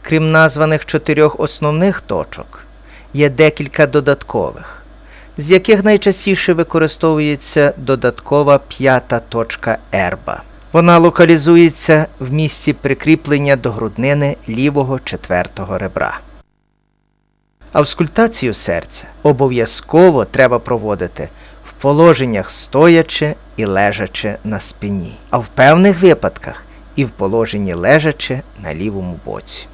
Крім названих 4 основних точок, є декілька додаткових, з яких найчастіше використовується додаткова 5-та точка ерба. Вона локалізується в місці прикріплення до груднини лівого 4-го ребра. Авскультацію серця обов'язково треба проводити в положеннях стоячи і лежачи на спині, а в певних випадках і в положенні лежачи на лівому боці.